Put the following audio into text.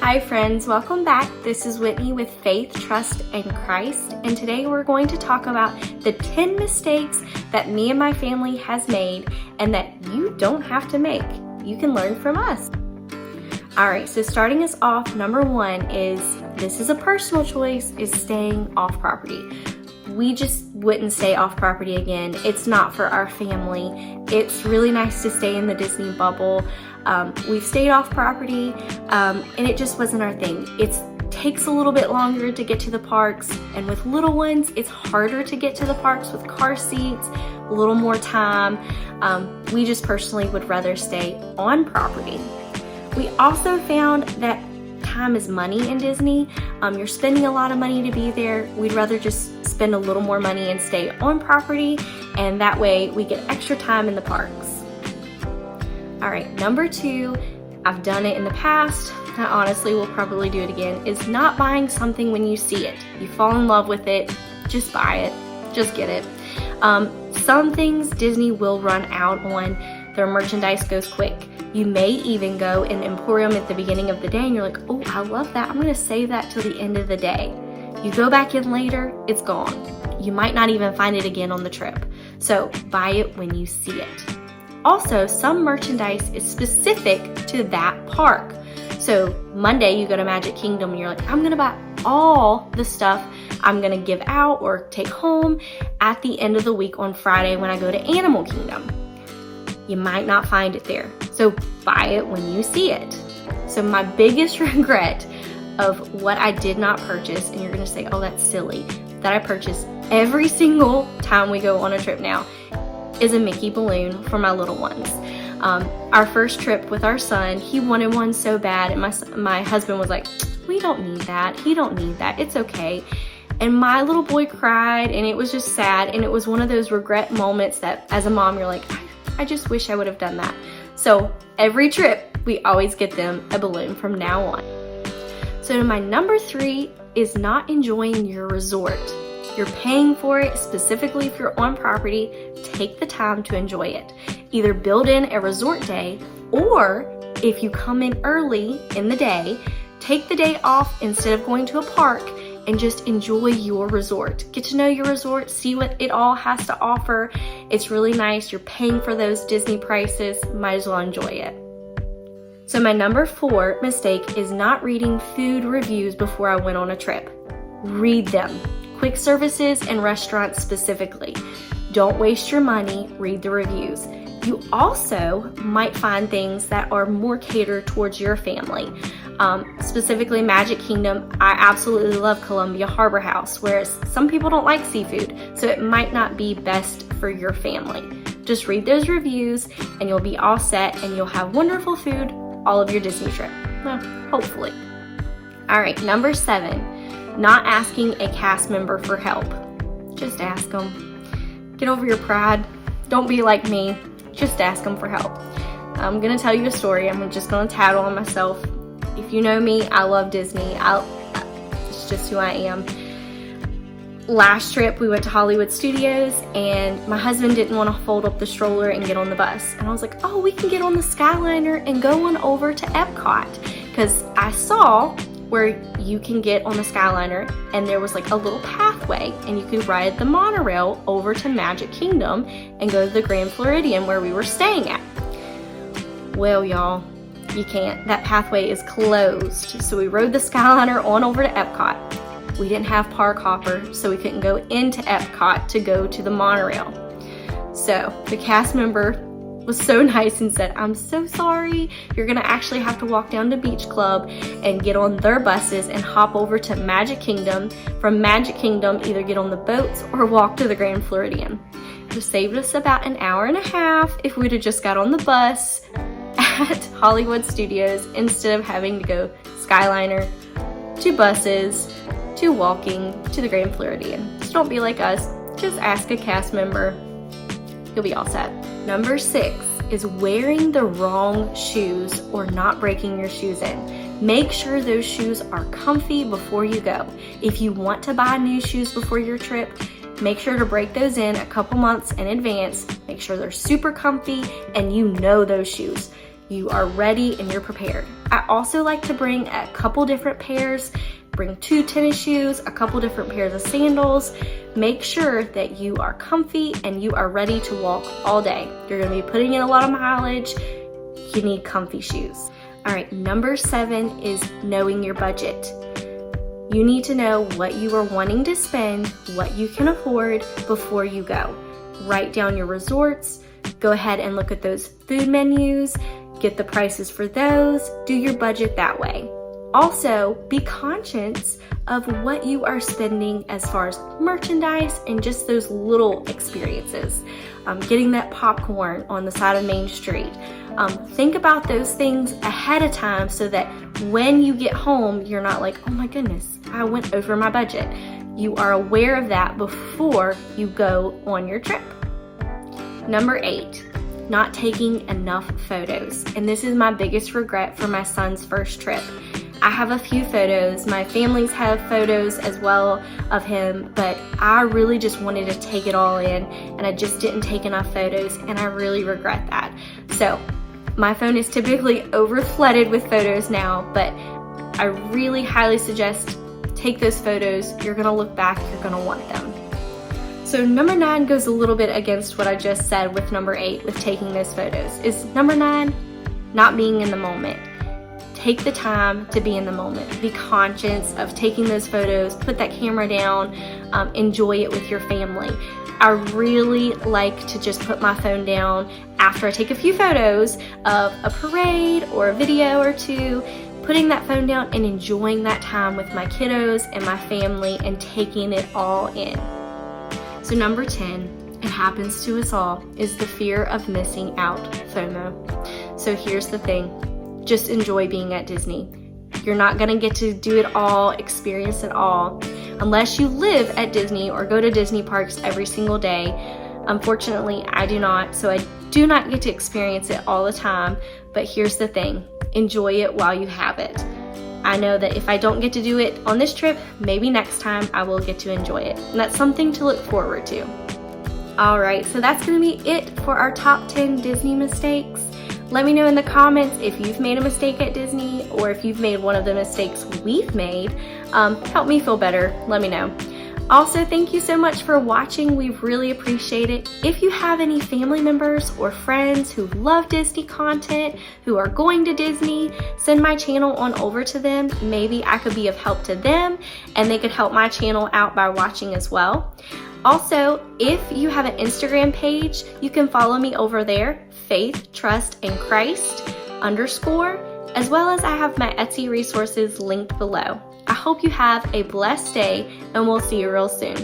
Hi friends, welcome back. This is Whitney with Faith, Trust, and Christ, and today we're going to talk about the 10 mistakes that me and my family has made and that you don't have to make. You can learn from us. Alright, so starting us off, number one is, this is a personal choice, is staying off property. We just wouldn't stay off property again. It's not for our family. It's really nice to stay in the Disney bubble. We've stayed off property and it just wasn't our thing. It takes a little bit longer to get to the parks, and with little ones, it's harder to get to the parks with car seats, a little more time. We just personally would rather stay on property. We also found that time is money in Disney. You're spending a lot of money to be there. We'd rather just spend a little more money and stay on property, and that way we get extra time in the parks. All right, number two, I've done it in the past. I honestly will probably do it again, is not buying something when you see it. You fall in love with it, just buy it, just get it. Some things Disney will run out on. Their merchandise goes quick. You may even go in Emporium at the beginning of the day and you're like, oh, I love that. I'm gonna save that till the end of the day. You go back in later, it's gone. You might not even find it again on the trip. So buy it when you see it. Also, some merchandise is specific to that park. So Monday you go to Magic Kingdom and you're like, I'm gonna buy all the stuff I'm gonna give out or take home at the end of the week on Friday when I go to Animal Kingdom. You might not find it there. So buy it when you see it. So my biggest regret of what I did not purchase, and you're gonna say, oh, that's silly, that I purchase every single time we go on a trip now, is a Mickey balloon for my little ones. Our first trip with our son, he wanted one so bad, and my husband was like, we don't need that, he don't need that, it's okay. And my little boy cried, and it was just sad, and it was one of those regret moments that as a mom, you're like, I just wish I would have done that. So every trip, we always get them a balloon from now on. So my number three is not enjoying your resort. You're paying for it, specifically if you're on property. Take the time to enjoy it. Either build in a resort day, or if you come in early in the day, take the day off instead of going to a park and just enjoy your resort. Get to know your resort, see what it all has to offer. It's really nice. You're paying for those Disney prices. Might as well enjoy it. So my number four mistake is not reading food reviews before I went on a trip. Read them. Quick services and restaurants specifically. Don't waste your money, read the reviews. You also might find things that are more catered towards your family. Specifically Magic Kingdom, I absolutely love Columbia Harbor House, whereas some people don't like seafood, so it might not be best for your family. Just read those reviews and you'll be all set, and you'll have wonderful food all of your Disney trip. Well, hopefully. All right, number seven. Not asking a cast member for help. Just ask them. Get over your pride. Don't be like me. Just ask them for help. I'm gonna tell you a story. I'm just gonna tattle on myself. If you know me, I love Disney. It's just who I am. Last trip, we went to Hollywood Studios, and my husband didn't want to fold up the stroller and get on the bus. And I was like, oh, we can get on the Skyliner and go on over to Epcot. Because I saw where you can get on the Skyliner, and there was like a little pathway, and you could ride the monorail over to Magic Kingdom and go to the Grand Floridian where we were staying at. Well, y'all, you can't. That pathway is closed. So we rode the Skyliner on over to Epcot. We didn't have park hopper, so we couldn't go into Epcot to go to the monorail. So the cast member was so nice and said, I'm so sorry, you're gonna actually have to walk down to Beach Club and get on their buses and hop over to Magic Kingdom. From Magic Kingdom, either get on the boats or walk to the Grand Floridian. It would saved us about an hour and a half if we'd have just got on the bus at Hollywood Studios instead of having to go Skyliner to buses to walking to the Grand Floridian. So don't be like us, just ask a cast member. You'll be all set. Number 6 is wearing the wrong shoes or not breaking your shoes in. Make sure those shoes are comfy before you go. If you want to buy new shoes before your trip, make sure to break those in a couple months in advance. Make sure they're super comfy and you know those shoes. you are ready and you're prepared. I also like to bring a couple different pairs, bring 2 tennis shoes, a couple different pairs of sandals. Make sure that you are comfy and you are ready to walk all day. You're gonna be putting in a lot of mileage. You need comfy shoes. All right, number 7 is knowing your budget. You need to know what you are wanting to spend, what you can afford before you go. Write down your resorts, go ahead and look at those food menus, get the prices for those, do your budget that way. Also, be conscious of what you are spending as far as merchandise and just those little experiences. Getting that popcorn on the side of Main Street. Think about those things ahead of time so that when you get home, you're not like, oh my goodness, I went over my budget. You are aware of that before you go on your trip. Number 8, not taking enough photos. And this is my biggest regret for my son's first trip. I have a few photos. My families have photos as well of him, but I really just wanted to take it all in and I just didn't take enough photos and I really regret that. So my phone is typically over-flooded with photos now, but I really highly suggest take those photos. You're gonna look back, you're gonna want them. So number 9 goes a little bit against what I just said with number 8 with taking those photos. Is number 9, not being in the moment. Take the time to be in the moment. Be conscious of taking those photos, put that camera down, enjoy it with your family. I really like to just put my phone down after I take a few photos of a parade or a video or 2, putting that phone down and enjoying that time with my kiddos and my family and taking it all in. So number 10, it happens to us all, is the fear of missing out, FOMO. So here's the thing. Just enjoy being at Disney. You're not gonna get to do it all, experience it all, unless you live at Disney or go to Disney parks every single day. Unfortunately, I do not, so I do not get to experience it all the time, but here's the thing, enjoy it while you have it. I know that if I don't get to do it on this trip, maybe next time I will get to enjoy it, and that's something to look forward to. All right, so that's gonna be it for our top 10 Disney mistakes. Let me know in the comments if you've made a mistake at Disney or if you've made one of the mistakes we've made. Help me feel better, let me know. Also, thank you so much for watching. We really appreciate it. If you have any family members or friends who love Disney content, who are going to Disney, send my channel on over to them. Maybe I could be of help to them and they could help my channel out by watching as well. Also, if you have an Instagram page, you can follow me over there, faithtrustandchrist_, as well as I have my Etsy resources linked below. I hope you have a blessed day and we'll see you real soon.